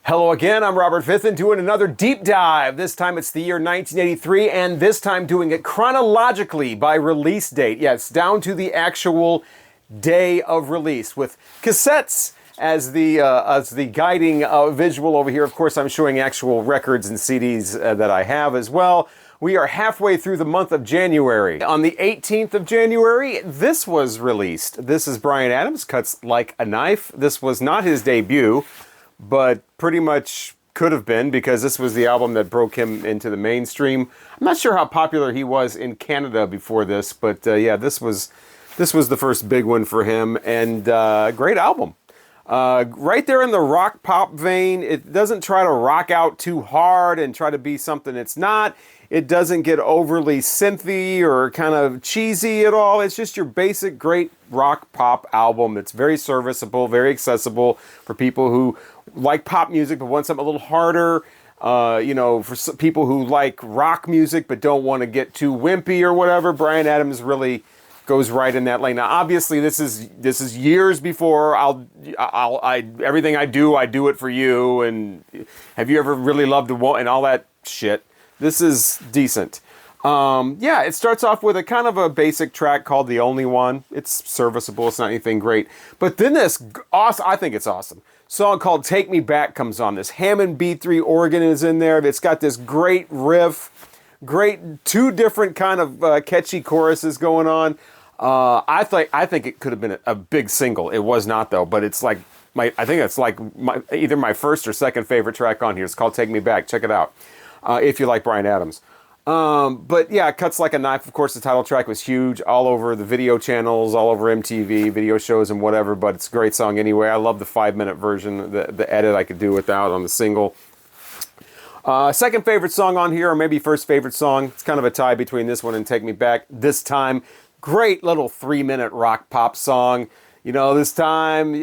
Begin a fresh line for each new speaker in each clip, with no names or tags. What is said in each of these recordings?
Hello again, I'm Robert Fithen doing another deep dive. This time it's the year 1983, and this time doing it chronologically by release date. Yes, down to the actual day of release with cassettes as the guiding visual over here. Of course, I'm showing actual records and CDs that I have as well. We are halfway through the month of January. On the 18th of January, this was released. This is Bryan Adams, Cuts Like a Knife. This was not his debut, but pretty much could have been, because this was the album that broke him into the mainstream. I'm not sure how popular he was in Canada before this, but yeah, this was the first big one for him, and great album. Right there in the rock pop vein. It doesn't try to rock out too hard and try to be something it's not. It doesn't get overly synthy or kind of cheesy at all. It's just your basic great rock pop album. It's very serviceable, very accessible for people who like pop music but want something a little harder. For people who like rock music but don't want to get too wimpy or whatever, Bryan Adams really goes right in that lane. Now, obviously, this is years before everything I do it for you, and have you ever really loved a woman and all that shit. This is decent. Yeah, it starts off with a kind of a basic track called The Only One. It's serviceable. It's not anything great. But then this awesome, I think it's awesome, song called Take Me Back comes on. This Hammond B3 organ is in there. It's got this great riff, great two different kind of catchy choruses going on. I think it could have been a big single. It was not, though, but it's like I think it's like either my first or second favorite track on here. It's called Take Me Back. Check it out if you like Bryan Adams. But yeah, Cuts Like a Knife. Of course, the title track was huge all over the video channels, all over MTV, video shows and whatever, but it's a great song anyway. I love the 5-minute version, the edit I could do without on the single. Second favorite song on here, or maybe first favorite song. It's kind of a tie between this one and Take Me Back. This time, great little 3-minute rock pop song. This time,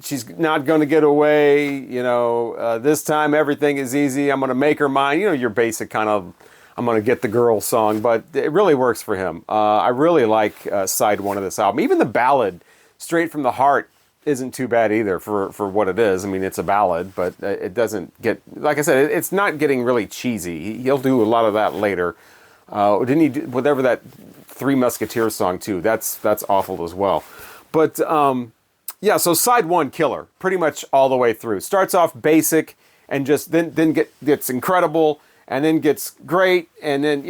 she's not going to get away. This time everything is easy. I'm going to make her mine. Your basic kind of, I'm going to get the girl song, but it really works for him. I really like side one of this album. Even the ballad, Straight from the Heart, isn't too bad either for what it is. I mean, it's a ballad, but it doesn't get, like I said, it's not getting really cheesy. He'll do a lot of that later. Didn't he do whatever that Three Musketeers song too? That's awful as well. But yeah, so side one, killer, pretty much all the way through. Starts off basic and just then gets incredible, and then gets great, and then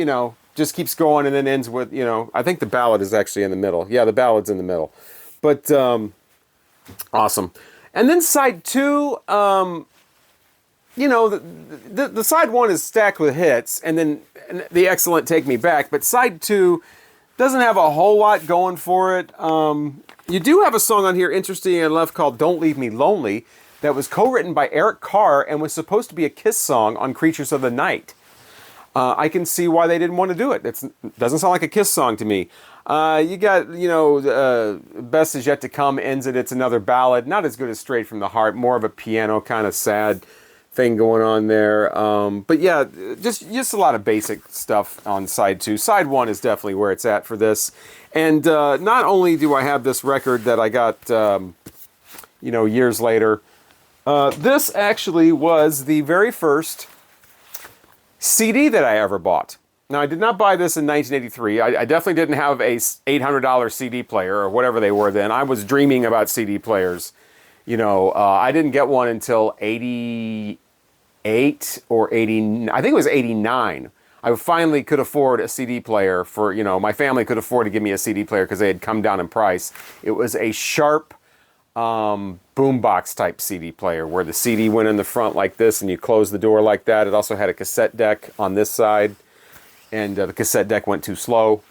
just keeps going, and then ends with I think the ballad is actually in the middle. Yeah, the ballad's in the middle, but awesome. And then side two, the side one is stacked with hits, and then the excellent Take Me Back, but side two doesn't have a whole lot going for it. You do have a song on here, interesting enough, called Don't Leave Me Lonely, that was co-written by Eric Carr and was supposed to be a Kiss song on Creatures of the Night. I can see why they didn't want to do it. It doesn't sound like a Kiss song to me. You got, Best Is Yet to Come ends it. It's another ballad. Not as good as Straight from the Heart. More of a piano kind of sad thing going on there. But yeah, just a lot of basic stuff on side two. Side one is definitely where it's at for this. And not only do I have this record that I got, years later, this actually was the very first CD that I ever bought. Now, I did not buy this in 1983. I definitely didn't have a $800 CD player or whatever they were then. I was dreaming about CD players. I didn't get one until 88 or 80. I think it was 89. I finally could afford a CD player for, my family could afford to give me a CD player because they had come down in price. It was a Sharp boombox type CD player where the CD went in the front like this and you close the door like that. It also had a cassette deck on this side, and the cassette deck went too slow.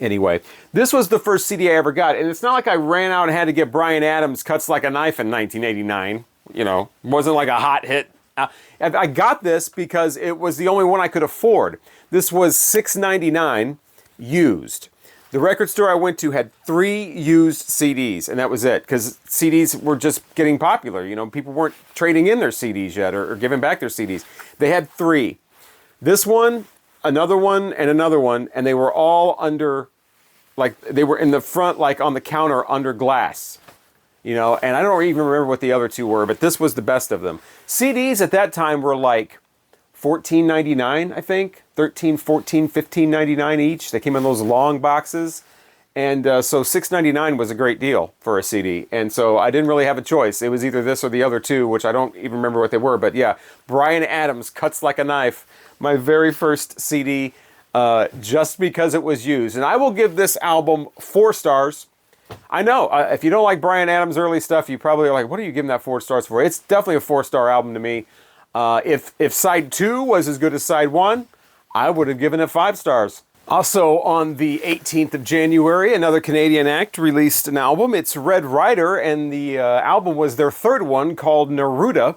Anyway, this was the first CD I ever got, and it's not like I ran out and had to get Bryan Adams' Cuts Like a Knife in 1989. It wasn't like a hot hit. I got this because it was the only one I could afford. This was $6.99 used. The record store I went to had 3 used CDs, and that was it, because CDs were just getting popular. People weren't trading in their CDs yet or giving back their CDs. They had 3. This one, another one, and another one, and they were all under, they were in the front, on the counter under glass. you know, and I don't even remember what the other two were, but this was the best of them. CDs at that time were like $14.99, I think, 13, 14, 15.99 each. They came in those long boxes. And so $6.99 was a great deal for a CD. And so I didn't really have a choice. It was either this or the other two, which I don't even remember what they were. But yeah, Bryan Adams, Cuts Like a Knife, my very first CD, just because it was used. And I will give this album 4 stars. I know, if you don't like Bryan Adams' early stuff, you probably are like, what are you giving that 4 stars for? It's definitely a 4-star album to me. If side 2 was as good as side 1, I would have given it 5 stars. Also on the 18th of January, another Canadian act released an album. It's Red Rider, and the album was their 3rd one, called Naruda.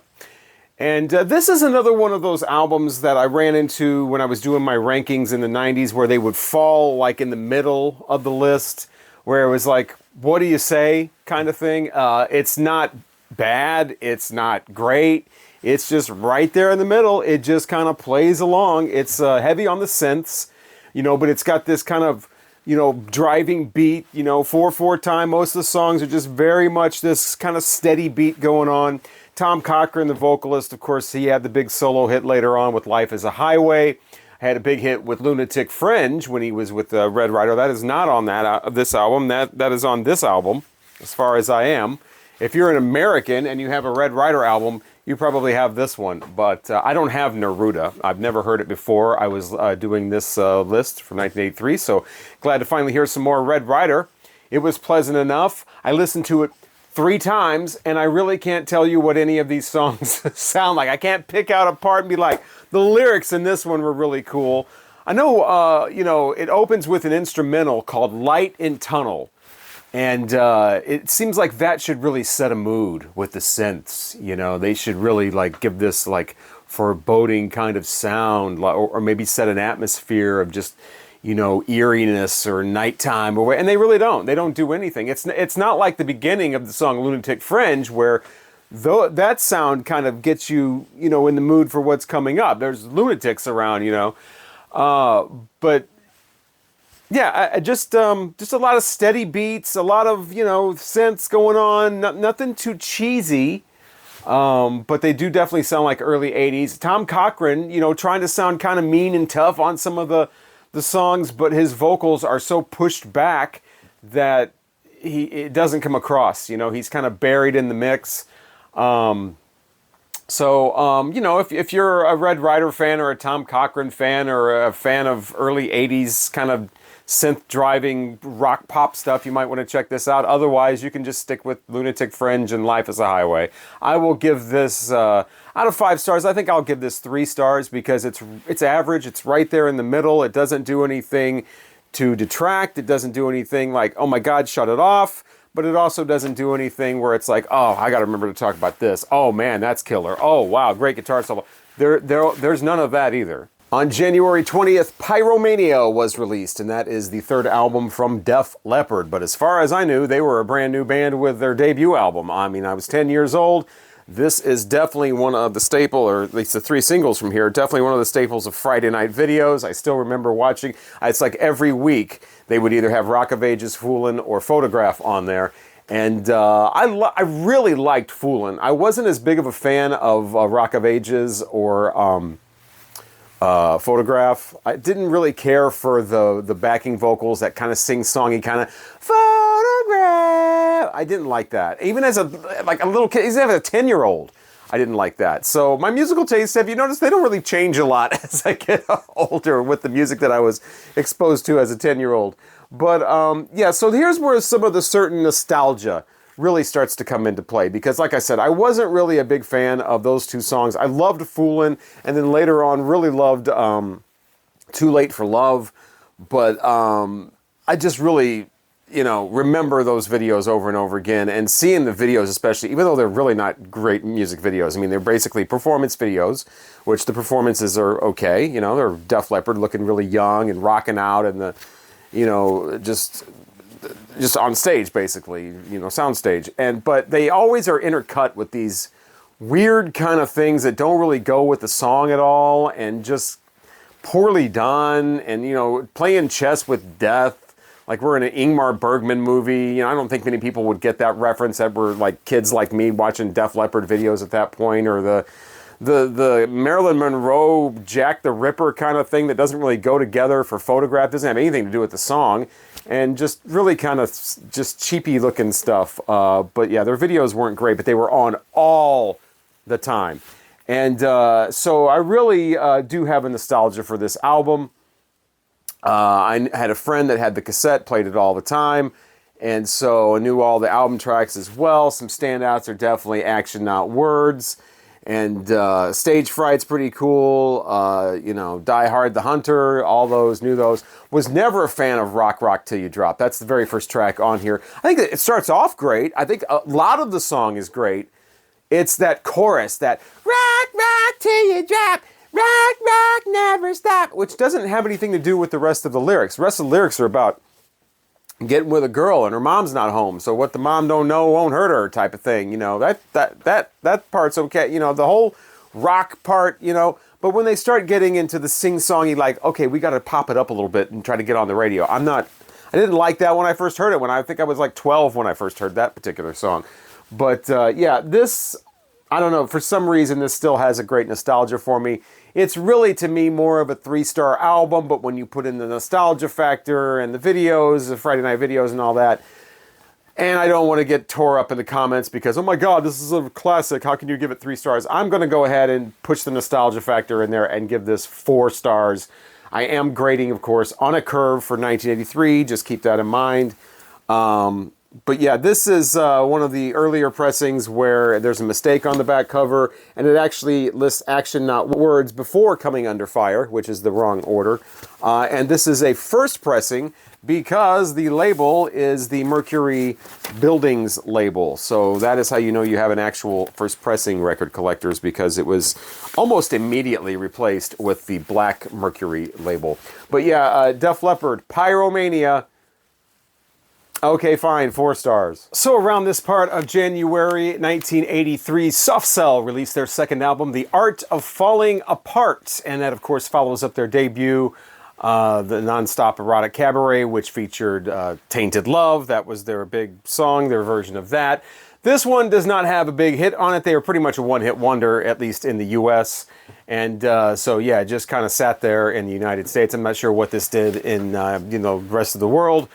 And this is another one of those albums that I ran into when I was doing my rankings in the 90s, where they would fall like in the middle of the list, where it was like, what do you say kind of thing. It's not bad, it's not great, it's just right there in the middle. It just kind of plays along. It's heavy on the synths, you know, but it's got this kind of, you know, driving beat, you know, 4/4 time. Most of the songs are just very much this kind of steady beat going on. Tom Cochrane, the vocalist, of course, he had the big solo hit later on with Life is a Highway. Had a big hit with Lunatic Fringe when he was with Red Rider. That is not on this album. That is on this album, As Far As I Am. If you're an American and you have a Red Rider album, you probably have this one, but I don't have Naruda. I've never heard it before. I was doing this list from 1983, so glad to finally hear some more Red Rider. It was pleasant enough. I listened to it 3 times, and I really can't tell you what any of these songs sound like. I can't pick out a part and be like, the lyrics in this one were really cool. I know, you know, it opens with an instrumental called Light in Tunnel. And it seems like that should really set a mood with the synths. You know, they should really like give this like foreboding kind of sound, or maybe set an atmosphere of just, you know, eeriness or nighttime, and they really don't. They don't do anything. It's not like the beginning of the song Lunatic Fringe, where that sound kind of gets you, you know, in the mood for what's coming up. There's lunatics around, you know, but. Yeah, just a lot of steady beats, a lot of, you know, synths going on, nothing too cheesy, but they do definitely sound like early 80s. Tom Cochrane, you know, trying to sound kind of mean and tough on some of the songs, but his vocals are so pushed back that it doesn't come across, you know, he's kind of buried in the mix. You know, if you're a Red Rider fan or a Tom Cochrane fan or a fan of early 80s kind of synth driving rock pop stuff, you might want to check this out. Otherwise, you can just stick with Lunatic Fringe and Life is a Highway. I will give this, out of 5 stars, I think I'll give this 3 stars because it's average. It's right there in the middle. It doesn't do anything to detract. It doesn't do anything like, oh my God, shut it off. But it also doesn't do anything where it's like, oh, I got to remember to talk about this. Oh man, that's killer. Oh wow, great guitar solo. There's none of that either. On January 20th, Pyromania was released, and that is the 3rd album from Def Leppard. But as far as I knew, they were a brand new band with their debut album. I mean, I was 10 years old. This is definitely one of the staple, or at least the 3 singles from here, definitely one of the staples of Friday night videos. I still remember watching, it's like every week they would either have Rock of Ages, Foolin', or Photograph on there. And I really liked Foolin'. I wasn't as big of a fan of Rock of Ages or Photograph. I didn't really care for the backing vocals, that kind of sing-songy kind of Photograph. I didn't like that. Even as a little kid, even as a 10-year-old, I didn't like that. So my musical tastes, have you noticed, they don't really change a lot as I get older with the music that I was exposed to as a 10-year-old. But yeah, so here's where some of the certain nostalgia really starts to come into play. Because like I said, I wasn't really a big fan of those 2 songs. I loved Foolin', and then later on really loved Too Late for Love. But I just really, you know, remember those videos over and over again, and seeing the videos especially, even though they're really not great music videos. I mean, they're basically performance videos, which the performances are okay. You know, they're Def Leppard looking really young and rocking out, and the, you know, just on stage, basically, you know, soundstage. But they always are intercut with these weird kind of things that don't really go with the song at all, and just poorly done, and, you know, playing chess with death, like we're in an Ingmar Bergman movie. You know, I don't think many people would get that reference that were like kids like me watching Def Leppard videos at that point, or the Marilyn Monroe Jack the Ripper kind of thing that doesn't really go together for Photograph, doesn't have anything to do with the song, and just really kind of just cheapy looking stuff. But yeah, their videos weren't great, but they were on all the time. And so I really do have a nostalgia for this album. I had a friend that had the cassette, played it all the time, and so I knew all the album tracks as well. Some standouts are definitely Action Not Words, and Stage Fright's pretty cool. You know, Die Hard the Hunter, all those, knew those. Was never a fan of Rock Rock Till You Drop. That's the very first track on here. I think it starts off great. I think a lot of the song is great. It's that chorus, that rock, rock till you drop, rock, rock, never stop, which doesn't have anything to do with the rest of the lyrics. The rest of the lyrics are about getting with a girl and her mom's not home, so what the mom don't know won't hurt her, type of thing. You know, that part's okay. You know, the whole rock part, you know, but when they start getting into the sing-songy, like, okay, we got to pop it up a little bit and try to get on the radio. I didn't like that when I first heard it. I think I was like 12 when I first heard that particular song. But yeah, this, I don't know, for some reason this still has a great nostalgia for me. It's really, to me, more of a 3-star album, but when you put in the nostalgia factor and the videos, the Friday night videos and all that, and I don't want to get tore up in the comments because, oh my God, this is a classic, how can you give it 3 stars? I'm going to go ahead and push the nostalgia factor in there and give this 4 stars. I am grading, of course, on a curve for 1983, just keep that in mind. But yeah, this is one of the earlier pressings where there's a mistake on the back cover, and it actually lists Action Not Words before Coming Under Fire, which is the wrong order. And this is a first pressing because the label is the Mercury Buildings label. So that is how you know you have an actual first pressing record collectors, because it was almost immediately replaced with the black Mercury label. But yeah, Def Leppard, Pyromania. Okay, fine, 4 stars. So around this part of January 1983, Soft Cell released their second album, The Art of Falling Apart. And that, of course, follows up their debut, the Non-Stop Erotic Cabaret, which featured Tainted Love. That was their big song, their version of that. This one does not have a big hit on it. They were pretty much a one-hit wonder, at least in the U.S. And so, yeah, just kind of sat there in the United States. I'm not sure what this did in, the rest of the world.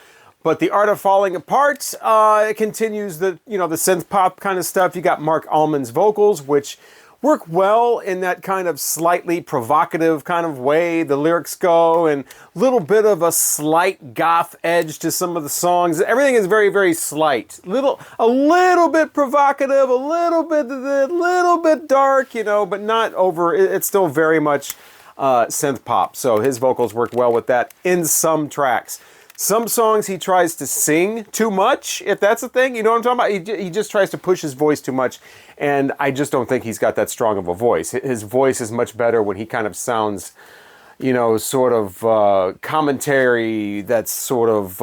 But The Art of Falling Apart, it continues the synth pop kind of stuff. You got Mark Allman's vocals, which work well in that kind of slightly provocative kind of way the lyrics go, and a little bit of a slight goth edge to some of the songs. Everything is very, very slight. A little bit provocative, a little bit dark, but not over. It's still very much synth pop. So his vocals work well with that in some tracks. Some songs he tries to sing too much, if that's the thing. You know what I'm talking about? He just tries to push his voice too much, and I just don't think he's got that strong of a voice. His voice is much better when he kind of sounds, sort of commentary that's sort of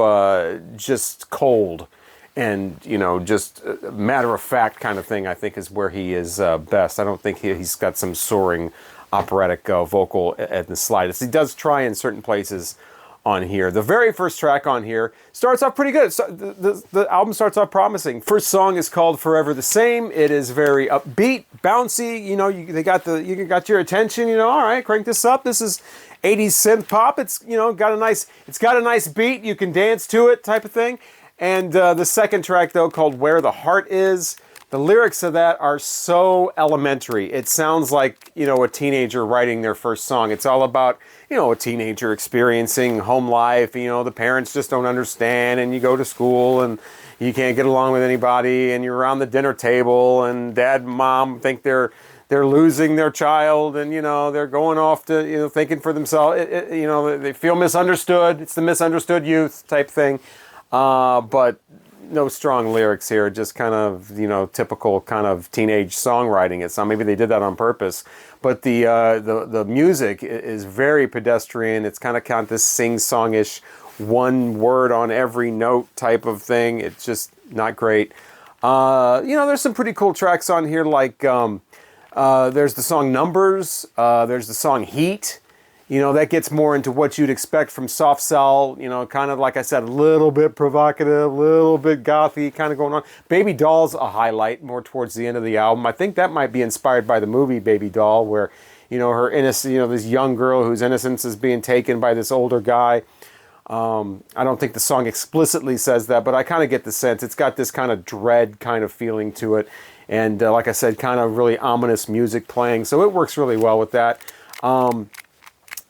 just cold and, just matter-of-fact kind of thing, I think, is where he is best. I don't think he's got some soaring operatic vocal at the slightest. He does try in certain places on here. The very first track on here starts off pretty good. So the album starts off promising. First song is called Forever the Same. It is very upbeat, bouncy. You got your attention. All right, crank this up. This is 80s synth pop. It's got a nice beat. You can dance to it, type of thing. And the second track though, called Where the Heart Is. The lyrics of that are so elementary. It sounds like, a teenager writing their first song. It's all about, a teenager experiencing home life. The parents just don't understand, and you go to school and you can't get along with anybody, and you're around the dinner table, and dad and mom think they're losing their child, and, they're going off to, thinking for themselves. They feel misunderstood. It's the misunderstood youth type thing. But no strong lyrics here, just kind of, typical kind of teenage songwriting. Maybe they did that on purpose, but the music is very pedestrian. It's kind of this sing-songish, one word on every note type of thing. It's just not great. There's some pretty cool tracks on here, like there's the song Numbers, there's the song Heat. You know, that gets more into what you'd expect from Soft Cell, you know, kind of like I said, a little bit provocative, a little bit gothy kind of going on. Baby Doll's a highlight more towards the end of the album. I think that might be inspired by the movie Baby Doll, where, you know, her innocence, you know, this young girl whose innocence is being taken by this older guy. I don't think the song explicitly says that, but I kind of get the sense. It's got this kind of dread kind of feeling to it. And like I said, kind of really ominous music playing. So it works really well with that.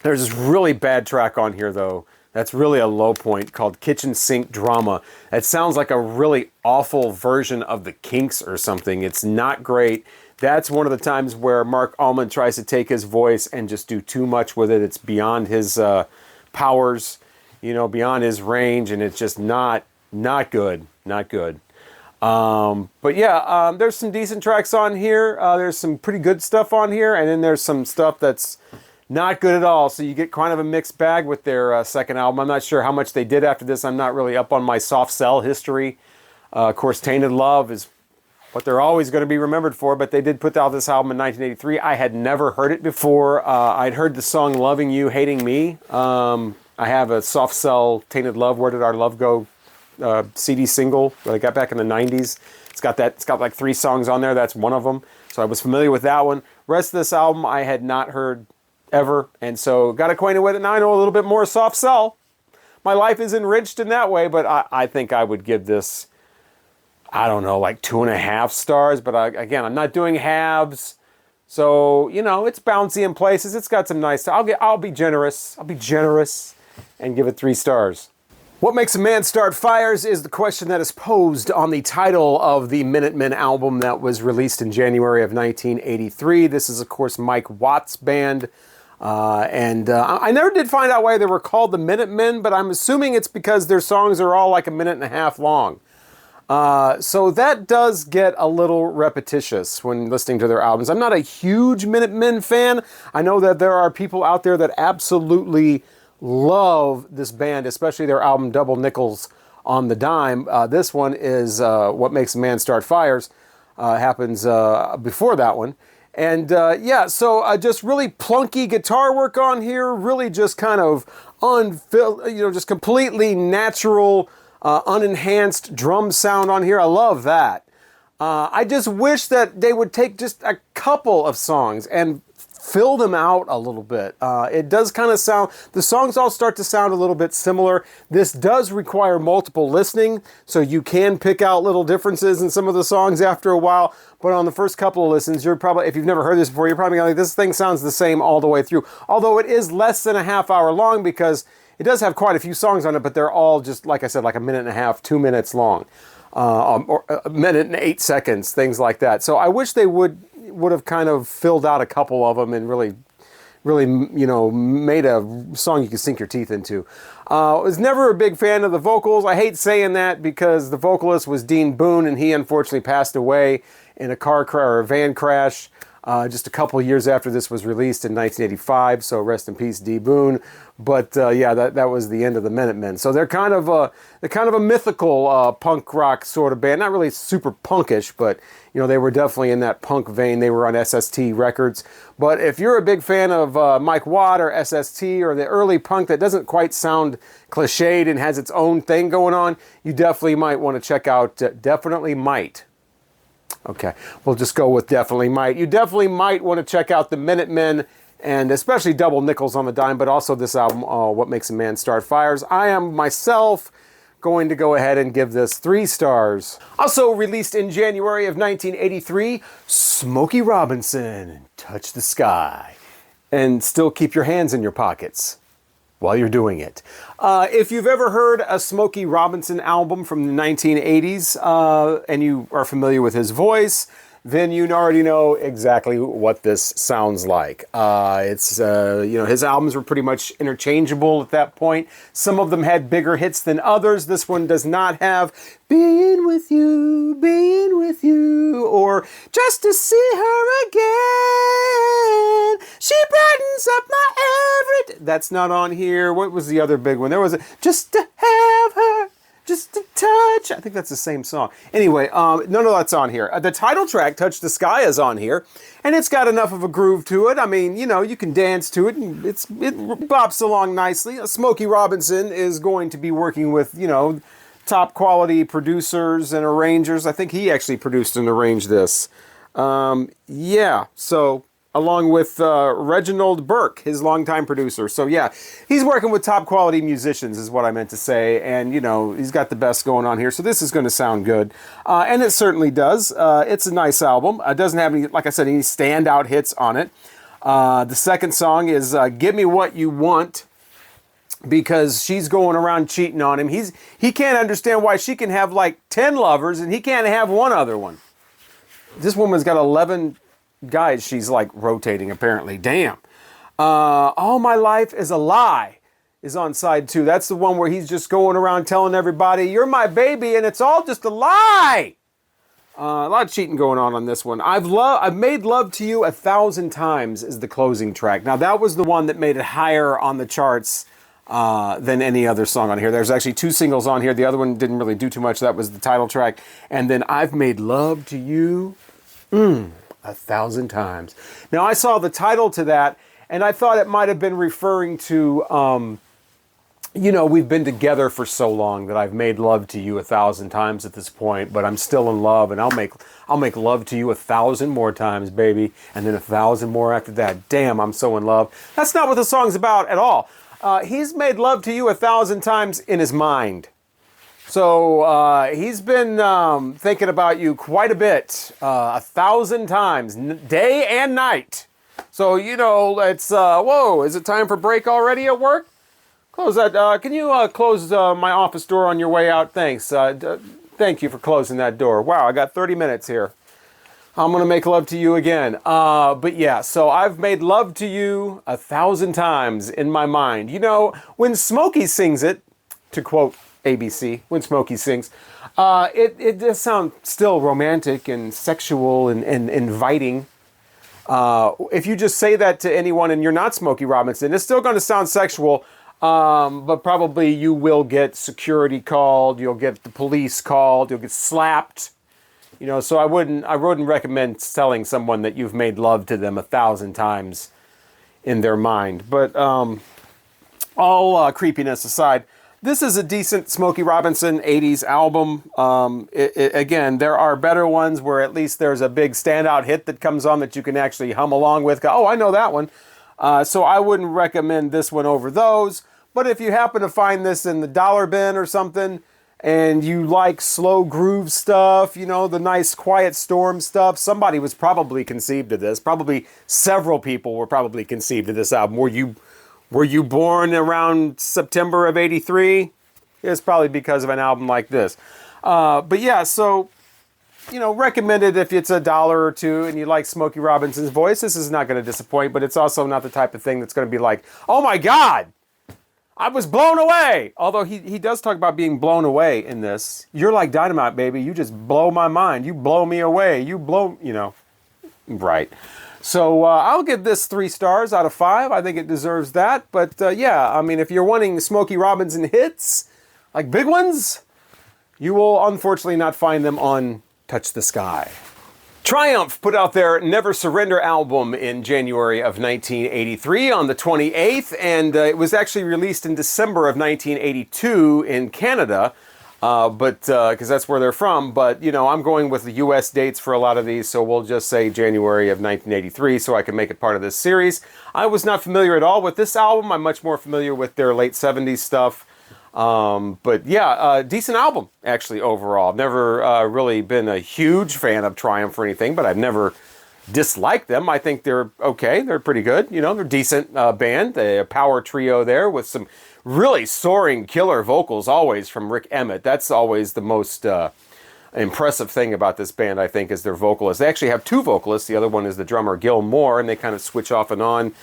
There's this really bad track on here, though. That's really a low point called Kitchen Sink Drama. It sounds like a really awful version of the Kinks or something. It's not great. That's one of the times where Mark Allman tries to take his voice and just do too much with it. It's beyond his powers, you know, beyond his range, and it's just not good. Not good. But yeah, there's some decent tracks on here. There's some pretty good stuff on here, and then there's some stuff that's not good at all. So you get kind of a mixed bag with their second album. I'm not sure how much they did after this. I'm not really up on my Soft Cell history. Of course, Tainted Love is what they're always going to be remembered for, but they did put out this album in 1983. I had never heard it before. I'd heard the song Loving You, Hating Me. I have a Soft Cell Tainted Love, Where Did Our Love Go CD single that I got back in the 90s. It's got like 3 songs on there. That's one of them. So I was familiar with that one. Rest of this album I had not heard ever, and so got acquainted with it. Now I know a little bit more Soft Cell. My life is enriched in that way, but I think I would give this, I don't know, like 2.5 stars, but again, I'm not doing halves, so, you know, it's bouncy in places. It's got some nice, I'll be generous and give it 3 stars. What makes a man start fires is the question that is posed on the title of the Minutemen album that was released in January of 1983. This is, of course, Mike Watt's band. I never did find out why they were called the Minutemen, but I'm assuming it's because their songs are all like 1.5 minutes long. So that does get a little repetitious when listening to their albums. I'm not a huge Minutemen fan. I know that there are people out there that absolutely love this band, especially their album Double Nickels on the Dime. This one is What Makes a Man Start Fires. Happens before that one. And yeah, so just really plunky guitar work on here, really just kind of just completely natural, unenhanced drum sound on here. I love that. I just wish that they would take just a couple of songs and fill them out a little bit. It does kind of sound, the songs all start to sound a little bit similar. This does require multiple listening, so you can pick out little differences in some of the songs after a while, but on the first couple of listens, you're probably, if you've never heard this before, you're probably going to think, this thing sounds the same all the way through. Although it is less than a half hour long, because it does have quite a few songs on it, but they're all just, like I said, like 1.5 minutes, 2 minutes long. Or 1 minute and 8 seconds, things like that. So I wish they would have kind of filled out a couple of them and really, you know, made a song you could sink your teeth into. I was never a big fan of the vocals. I hate saying that because the vocalist was Dean Boone, and he unfortunately passed away in a car crash or a van crash just a couple years after this was released in 1985. So rest in peace, D. Boone. But yeah, that was the end of the Minutemen. So they're kind of a mythical punk rock sort of band. Not really super punkish, but you know, they were definitely in that punk vein. They were on SST Records. But if you're a big fan of Mike Watt or SST or the early punk that doesn't quite sound cliched and has its own thing going on, you definitely might want to check out Definitely Might. Okay, we'll just go with Definitely Might. You definitely might want to check out the Minutemen, and especially Double Nickels on the Dime, but also this album, What Makes a Man Start Fires. I am myself going to go ahead and give this 3 stars. Also released in January of 1983, Smoky Robinson, Touch the Sky. And still keep your hands in your pockets while you're doing it. If you've ever heard a Smoky Robinson album from the 1980s, and you are familiar with his voice, then you already know exactly what this sounds like. It's you know, his albums were pretty much interchangeable at that point. Some of them had bigger hits than others. This one does not have being with you, or Just to See Her Again, She Brightens Up My Every Day. That's not on here. What was the other big one? There was Just to Have Her, Just a touch. I think that's the same song. Anyway, none of that's on here. The title track, Touch the Sky, is on here. And it's got enough of a groove to it. I mean, you know, you can dance to it. And it bops along nicely. Smoky Robinson is going to be working with, you know, top quality producers and arrangers. I think he actually produced and arranged this. Yeah, so along with Reginald Burke, his longtime producer. So yeah, he's working with top quality musicians is what I meant to say. And, you know, he's got the best going on here. So this is going to sound good. And it certainly does. It's a nice album. It doesn't have any, like I said, any standout hits on it. The second song is Give Me What You Want, because she's going around cheating on him. He can't understand why she can have like 10 lovers and he can't have one other one. This woman's got 11 guys she's like rotating apparently. Damn. All My Life Is a Lie is on side 2. That's the one where he's just going around telling everybody, you're my baby and it's all just a lie. A lot of cheating going on this one. I've Made Love to You 1,000 Times is the closing track. Now that was the one that made it higher on the charts than any other song on here. There's actually 2 singles on here. The other one didn't really do too much. That was the title track. And then I've Made Love to You 1,000 Times. Now I saw the title to that and I thought it might have been referring to, you know, we've been together for so long that I've made love to you 1,000 times at this point, but I'm still in love and I'll make love to you 1,000 more times, baby. And then 1,000 more after that. Damn, I'm so in love. That's not what the song's about at all. He's made love to you 1,000 times in his mind. So he's been thinking about you quite a bit, 1,000 times, day and night. So, you know, it's, whoa, is it time for break already at work? Close that, can you close my office door on your way out? Thanks. Thank you for closing that door. Wow, I got 30 minutes here. I'm going to make love to you again. But yeah, so I've made love to you 1,000 times in my mind. You know, when Smokey sings it, to quote ABC, when Smokey sings, it does sound still romantic and sexual and inviting. If you just say that to anyone and you're not Smokey Robinson, it's still going to sound sexual, but probably you will get security called, you'll get the police called, you'll get slapped. You know, so I wouldn't recommend telling someone that you've made love to them 1,000 times in their mind. But all creepiness aside, this is a decent Smoky Robinson 80s album. Again, there are better ones where at least there's a big standout hit that comes on that you can actually hum along with. Oh, I know that one. So I wouldn't recommend this one over those. But if you happen to find this in the dollar bin or something, and you like slow groove stuff, you know, the nice quiet storm stuff, somebody was probably conceived of this. Probably several people were probably conceived of this album. Were you born around September of '83? It's probably because of an album like this. But yeah, so, you know, recommended if it's $1 or $2 and you like Smoky Robinson's voice. This is not going to disappoint, but it's also not the type of thing that's going to be like, oh my God, I was blown away. Although he does talk about being blown away in this. You're like dynamite, baby. You just blow my mind. You blow me away. You blow, you know, right. So I'll give this 3 stars out of 5. I think it deserves that. But yeah, I mean, if you're wanting Smoky Robinson hits, like big ones, you will unfortunately not find them on Touch the Sky. Triumph put out their Never Surrender album in January of 1983 on the 28th, and it was actually released in December of 1982 in Canada, but because that's where they're from. But, you know, I'm going with the U.S. dates for a lot of these, so we'll just say January of 1983 so I can make it part of this series. I was not familiar at all with this album. I'm much more familiar with their late 70s stuff. But yeah, decent album, actually, overall. I've never really been a huge fan of Triumph or anything, but I've never disliked them. I think they're okay. They're pretty good. You know, they're a decent band. A power trio there with some really soaring killer vocals always from Rick Emmett. That's always the most impressive thing about this band, I think, is their vocalist. They actually have 2 vocalists. The other one is the drummer, Gil Moore, and they kind of switch off and on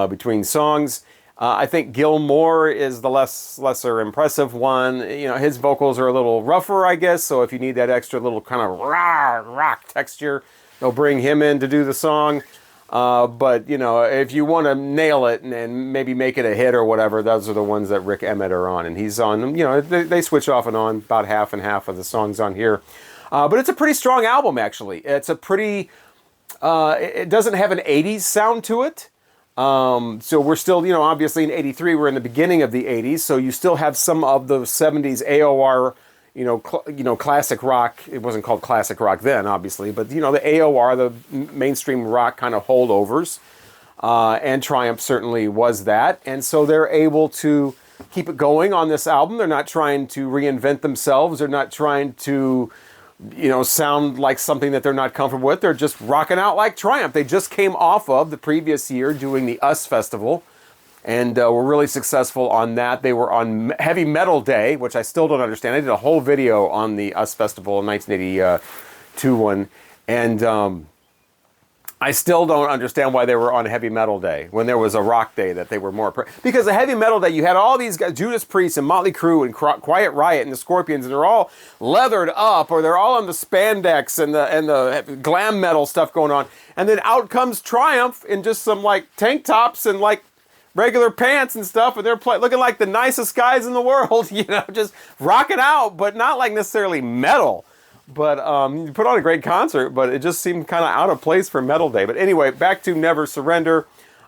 between songs. I think Gil Moore is the lesser impressive one. You know, his vocals are a little rougher, I guess, so if you need that extra little kind of rock texture, they'll bring him in to do the song. But, you know, if you want to nail it and maybe make it a hit or whatever, those are the ones that Rick Emmett are on. And he's on them, you know, they switch off and on, about half and half of the songs on here. But it's a pretty strong album, actually. It's a pretty, it doesn't have an 80s sound to it. So we're still, you know, obviously in 83, we're in the beginning of the 80s. So you still have some of the 70s AOR, you know, classic rock. It wasn't called classic rock then, obviously, but, you know, the AOR, the mainstream rock kind of holdovers. And Triumph certainly was that. And so they're able to keep it going on this album. They're not trying to reinvent themselves. They're not trying to, you know, sound like something that they're not comfortable with. They're just rocking out like Triumph. They just came off of the previous year doing the US Festival, and were really successful on that. They were on Heavy Metal Day, which I still don't understand. I did a whole video on the US Festival in 1982 one, and I still don't understand why they were on Heavy Metal Day when there was a rock day that they were more... Because the Heavy Metal Day, you had all these guys, Judas Priest and Motley Crue and Quiet Riot and the Scorpions, and they're all leathered up, or they're all on the spandex and the glam metal stuff going on. And then out comes Triumph in just some, like, tank tops and, like, regular pants and stuff, and they're looking like the nicest guys in the world, you know, just rocking out, but not like necessarily metal. But you put on a great concert, but it just seemed kind of out of place for Metal Day. But anyway, back to Never Surrender.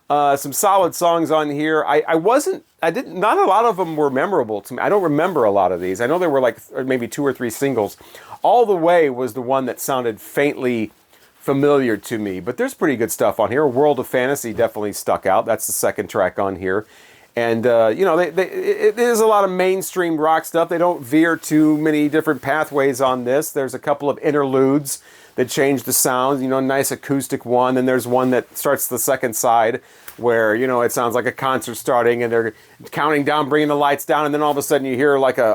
Some solid songs on here. Not a lot of them were memorable to me. I don't remember a lot of these. I know there were like maybe 2 or 3 singles. All the Way was the one that sounded faintly familiar to me, but there's pretty good stuff on here. World of Fantasy definitely stuck out. That's the second track on here. And, you know, it is a lot of mainstream rock stuff. They don't veer too many different pathways on this. There's a couple of interludes that change the sound, you know, nice acoustic one. And there's one that starts the second side where, you know, it sounds like a concert starting and they're counting down, bringing the lights down. And then all of a sudden you hear like a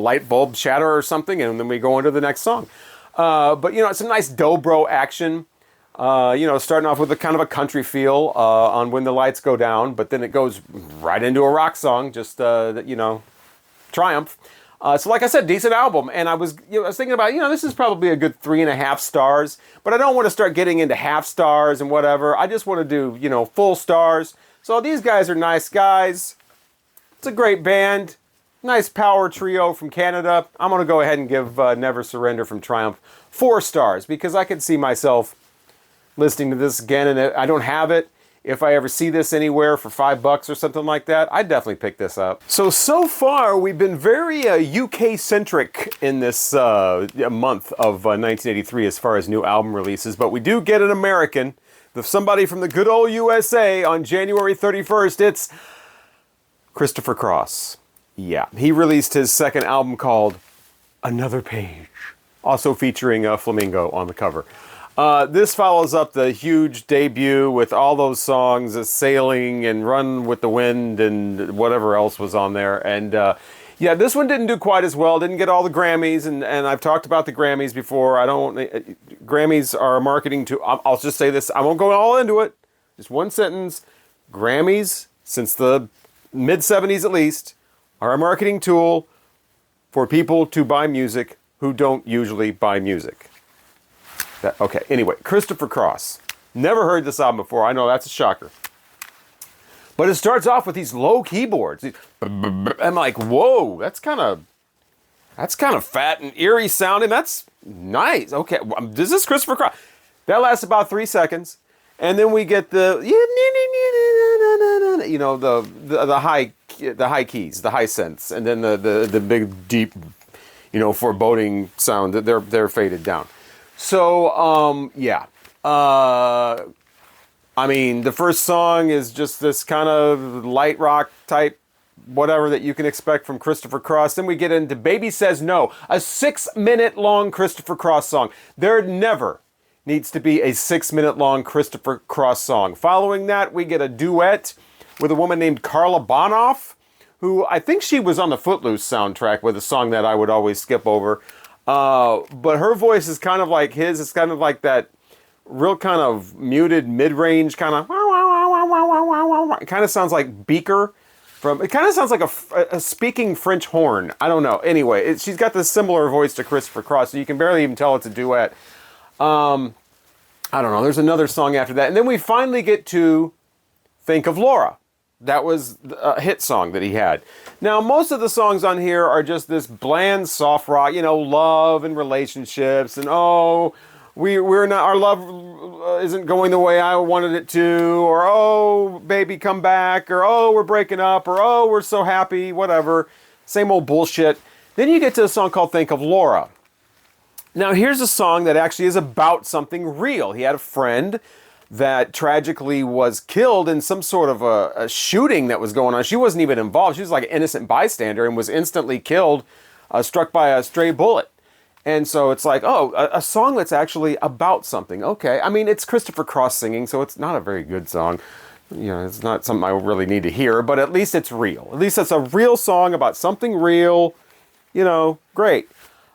light bulb shatter or something. And then we go into the next song. But, you know, it's some nice dobro action. You know, starting off with a kind of a country feel on When the Lights Go Down, but then it goes right into a rock song, just, you know, Triumph. So like I said, decent album. And I was thinking about, you know, this is probably a good 3.5 stars, but I don't want to start getting into half stars and whatever. I just want to do, you know, full stars. So these guys are nice guys. It's a great band. Nice power trio from Canada. I'm going to go ahead and give Never Surrender from Triumph 4 stars because I could see myself listening to this again, and I don't have it. If I ever see this anywhere for $5 or something like that, I'd definitely pick this up. So far, we've been very UK-centric in this month of 1983 as far as new album releases, but we do get an American, somebody from the good old USA on January 31st. It's Christopher Cross. Yeah, he released his second album called Another Page, also featuring Flamingo on the cover. This follows up the huge debut with all those songs, Sailing and Run with the Wind and whatever else was on there. And yeah, this one didn't do quite as well, didn't get all the Grammys, and I've talked about the Grammys before. Grammys are a marketing tool. I'll just say this, I won't go all into it. Just one sentence. Grammys, since the mid-70s at least, are a marketing tool for people to buy music who don't usually buy music. Okay, anyway, Christopher Cross. Never heard this album before. I know that's a shocker. But it starts off with these low keyboards. I'm like, whoa, that's kind of fat and eerie sounding. That's nice. Okay, this is Christopher Cross. That lasts about 3 seconds. And then we get the, you know, the high keys, the high cents, and then the big, deep, you know, foreboding sound. They're faded down. So, yeah. I mean, the first song is just this kind of light rock type whatever that you can expect from Christopher Cross. Then we get into Baby Says No, a 6-minute long Christopher Cross song. There never needs to be a 6-minute long Christopher Cross song. Following that, we get a duet with a woman named Carla Bonoff, who I think she was on the Footloose soundtrack with a song that I would always skip over. But her voice is kind of like his. It's kind of like that real kind of muted mid-range kind of. It kind of sounds like Beaker from. It kind of sounds like a speaking French horn. I don't know. Anyway, she's got this similar voice to Christopher Cross, so you can barely even tell it's a duet. I I don't know, there's another song after that. And then we finally get to Think of Laura. That was a hit song that he had. Now, most of the songs on here are just this bland soft rock, you know, love and relationships, and oh, we're not, our love isn't going the way I wanted it to, or oh, baby, come back, or oh, we're breaking up, or oh, we're so happy, whatever. Same old bullshit. Then you get to a song called Think of Laura. Now, here's a song that actually is about something real. He had a friend that tragically was killed in some sort of a shooting that was going on. She wasn't even involved. She was like an innocent bystander and was instantly killed, struck by a stray bullet. And so it's like, oh, a song that's actually about something. Okay. I mean, it's Christopher Cross singing, so it's not a very good song. You know, it's not something I really need to hear, but at least it's real. At least it's a real song about something real. You know, great.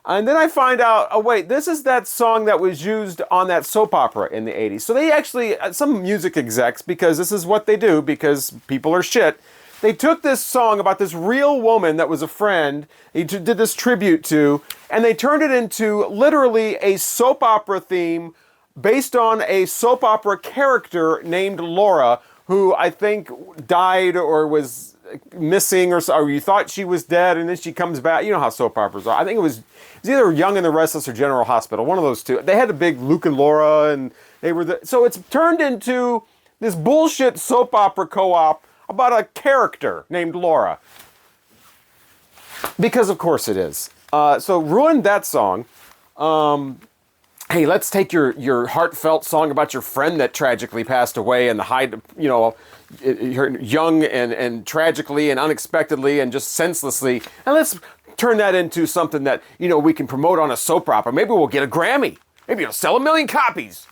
And then I find out, oh wait, this is that song that was used on that soap opera in the 80s. So they actually, some music execs, because this is what they do, because people are shit, they took this song about this real woman that was a friend, he did this tribute to, and they turned it into literally a soap opera theme based on a soap opera character named Laura, who I think died or was missing, or you thought she was dead and then she comes back. You know how soap operas are. I think it was either Young and the Restless or General Hospital, one of those two. They had a big Luke and Laura, and they were so it's turned into this bullshit soap opera co-op about a character named Laura. Because of course it is. So ruined that song. Hey, let's take your heartfelt song about your friend that tragically passed away and the high, you know, young and tragically and unexpectedly and just senselessly, and let's turn that into something that, you know, we can promote on a soap opera. Maybe we'll get a Grammy. Maybe it'll sell 1 million copies.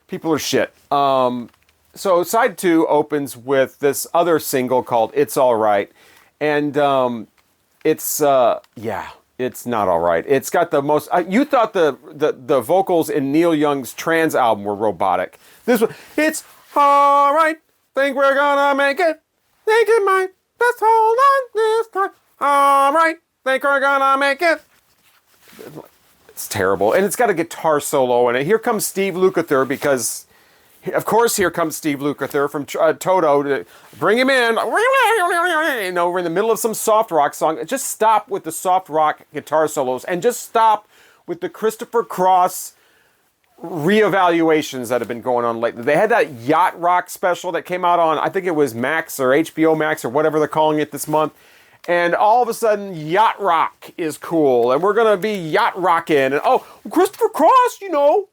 People are shit. So side 2 opens with this other single called It's All Right. And it's not all right. It's got the most, you thought the vocals in Neil Young's Trans album were robotic. This one, it's all right. Think we're gonna make it. Think it might. Let's hold on this time. All right. Think we're gonna make it. It's terrible. And it's got a guitar solo in it. Here comes Steve Lukather, because, of course, here comes Steve Lukather from Toto to bring him in. You know, we're in the middle of some soft rock song. Just stop with the soft rock guitar solos and just stop with the Christopher Cross reevaluations that have been going on lately. They had that yacht rock special that came out on, I think it was Max or HBO Max or whatever they're calling it this month. And all of a sudden, yacht rock is cool. And we're going to be yacht rocking. And oh, Christopher Cross, you know,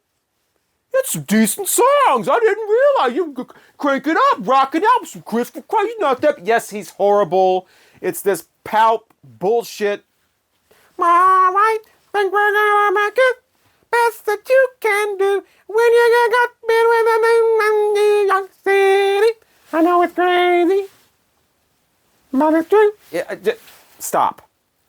that's some decent songs. I didn't realize you crank it up, rock it up. Some Christopher Cross, he's not that. Yes, he's horrible. It's this palp bullshit. All right, think we're gonna make it. Best that you can do when you got been with a New York City. I know it's crazy, but it's true. Yeah, stop.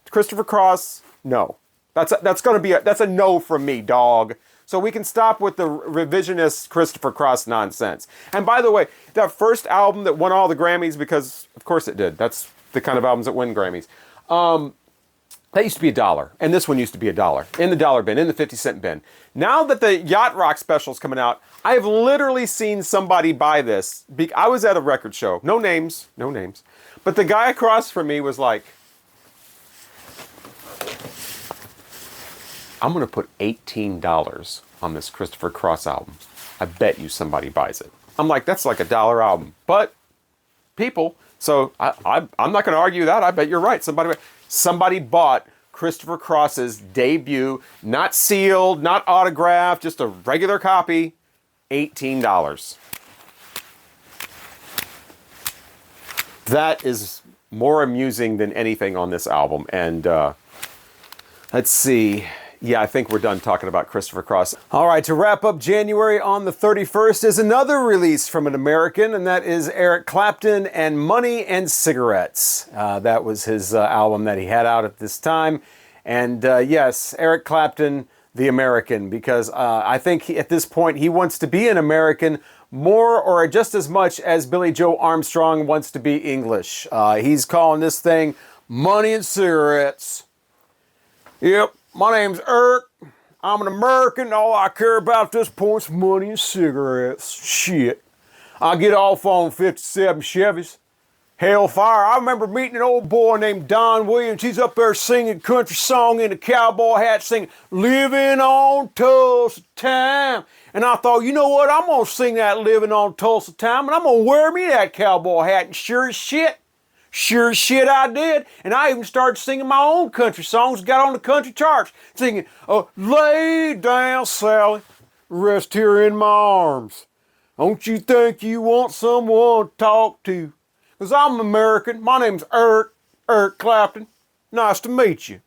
Christopher Cross, no. That's gonna be that's a no from me, dog. So we can stop with the revisionist Christopher Cross nonsense. And by the way, that first album that won all the Grammys, because of course it did. That's the kind of albums that win Grammys. That used to be $1. And this one used to be $1. In the dollar bin, in the 50-cent bin. Now that the Yacht Rock special's coming out, I have literally seen somebody buy this. I was at a record show. No names. But the guy across from me was like, I'm going to put $18 on this Christopher Cross album. I bet you somebody buys it. I'm like, that's like $1 album. But people, so I'm not going to argue that. I bet you're right. Somebody bought Christopher Cross's debut, not sealed, not autographed, just a regular copy, $18. That is more amusing than anything on this album. And let's see. Yeah, I think we're done talking about Christopher Cross. All right, to wrap up January on the 31st is another release from an American, and that is Eric Clapton and Money and Cigarettes. That was his album that he had out at this time. And yes, Eric Clapton, the American, because I think at this point he wants to be an American more or just as much as Billy Joe Armstrong wants to be English. He's calling this thing Money and Cigarettes. Yep. My name's Eric. I'm an American. All I care about at this point's money and cigarettes. Shit. I get off on 57 Chevys. Hellfire. I remember meeting an old boy named Don Williams. He's up there singing country song in a cowboy hat, singing "Living on Tulsa Time." And I thought, you know what? I'm gonna sing that "Living on Tulsa Time," and I'm gonna wear me that cowboy hat. And sure as shit I did. And I even started singing my own country songs. Got on the country charts, singing "Lay down, Sally, rest here in my arms. Don't you think you want someone to talk to? Because I'm American. My name's Eric Clapton. Nice to meet you.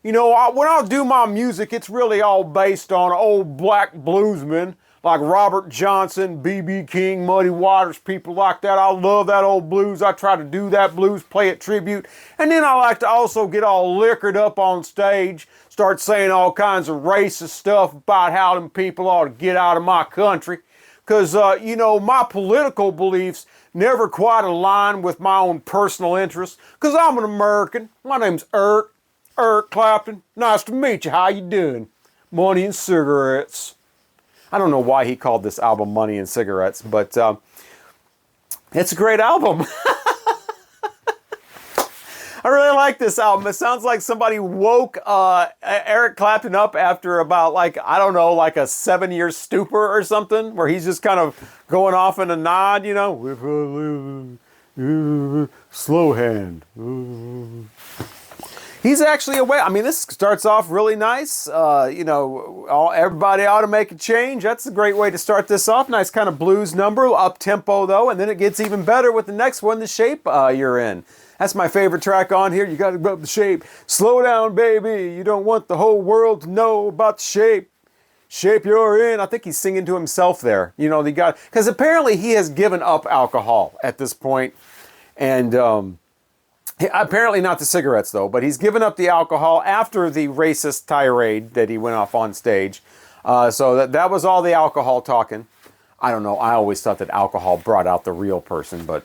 You know, when I do my music, it's really all based on old black bluesmen like Robert Johnson, B.B. King, Muddy Waters, people like that. I love that old blues. I try to do that blues, play it tribute. And then I like to also get all liquored up on stage, start saying all kinds of racist stuff about how them people ought to get out of my country. Because, you know, my political beliefs never quite align with my own personal interests. Because I'm an American. My name's Eric Clapton. Nice to meet you. How you doing? Money and cigarettes. I don't know why he called this album Money and Cigarettes, but it's a great album. I really like this album. It sounds like somebody woke Eric Clapton up after about, like, I don't know, like a 7-year stupor or something, where he's just kind of going off in a nod, you know, with a slow hand. He's actually away. I mean, this starts off really nice. You know, everybody ought to make a change. That's a great way to start this off. Nice kind of blues number, up tempo though, and then it gets even better with the next one, The Shape You're In. That's my favorite track on here. You got to grab the shape. Slow down, baby. You don't want the whole world to know about the shape you're in. I think he's singing to himself there. You know, because apparently he has given up alcohol at this point, and apparently not the cigarettes though. But he's given up the alcohol after the racist tirade that he went off on stage. So that was all the alcohol talking. I don't know. I always thought that alcohol brought out the real person, but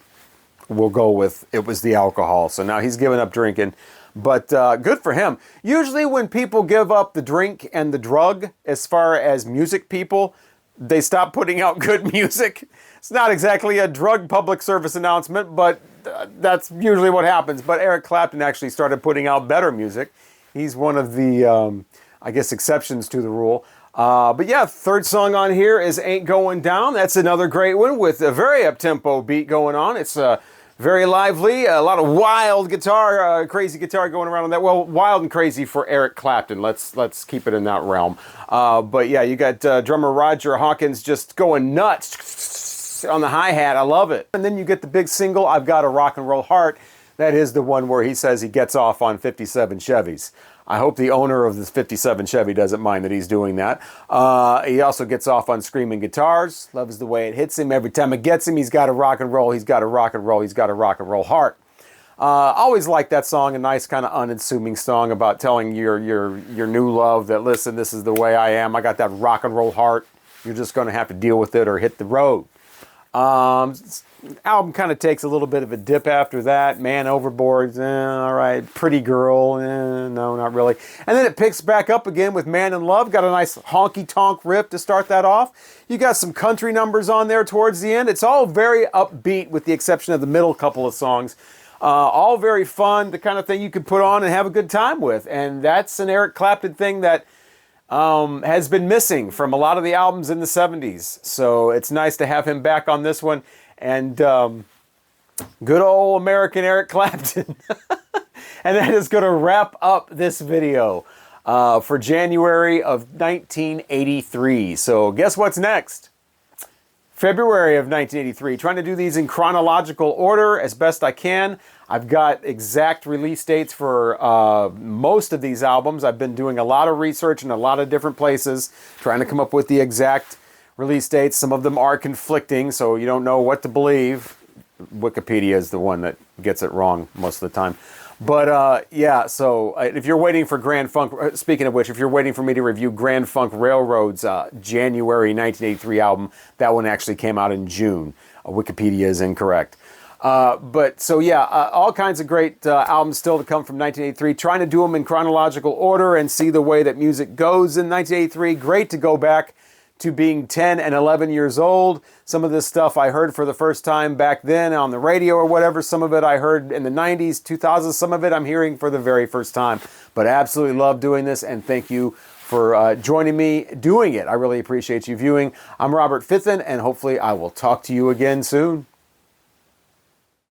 we'll go with it was the alcohol. So now he's given up drinking, but good for him. Usually when people give up the drink and the drug, as far as music people, they stop putting out good music. It's not exactly a drug public service announcement, but that's usually what happens. But Eric Clapton actually started putting out better music. He's one of the, I guess, exceptions to the rule. But yeah, third song on here is Ain't Going Down. That's another great one with a very up-tempo beat going on. It's very lively, a lot of wild guitar, crazy guitar going around on that. Well, wild and crazy for Eric Clapton. Let's keep it in that realm. But yeah, you got drummer Roger Hawkins just going nuts on the hi-hat. I love it. And then you get the big single, I've Got a Rock and Roll Heart. That is the one where he says he gets off on 57 Chevys. I hope the owner of this 57 Chevy doesn't mind that he's doing that. He also gets off on screaming guitars. Loves the way it hits him. Every time it gets him, he's got a rock and roll. He's got a rock and roll. He's got a rock and roll heart. Always like that song. A nice kind of unassuming song about telling your new love that, listen, this is the way I am. I got that rock and roll heart. You're just going to have to deal with it or hit the road. Album kind of takes a little bit of a dip after that. Man Overboard, all right. Pretty Girl, no, not really. And then it picks back up again with Man in Love. Got a nice honky-tonk riff to start that off. You got some country numbers on there towards the end. It's all very upbeat with the exception of the middle couple of songs. All very fun, the kind of thing you could put on and have a good time with. And that's an Eric Clapton thing that has been missing from a lot of the albums in the 70s. So it's nice to have him back on this one. And good old American Eric Clapton. And that is going to wrap up this video for January of 1983. So guess what's next? February of 1983. Trying to do these in chronological order as best I can. I've got exact release dates for most of these albums. I've been doing a lot of research in a lot of different places, trying to come up with the exact release dates. Some of them are conflicting, so you don't know what to believe. Wikipedia is the one that gets it wrong most of the time. But yeah, so if you're waiting for Grand Funk, speaking of which, if you're waiting for me to review Grand Funk Railroad's January 1983 album, that one actually came out in June. Wikipedia is incorrect. But so yeah, all kinds of great albums still to come from 1983. Trying to do them in chronological order and see the way that music goes in 1983. Great to go back to being 10 and 11 years old. Some of this stuff I heard for the first time back then on the radio or whatever. Some of it I heard in the 90s, 2000s. Some of it I'm hearing for the very first time. But I absolutely love doing this, and thank you for joining me doing it. I really appreciate you viewing. I'm Robert Fithen, and hopefully I will talk to you again soon.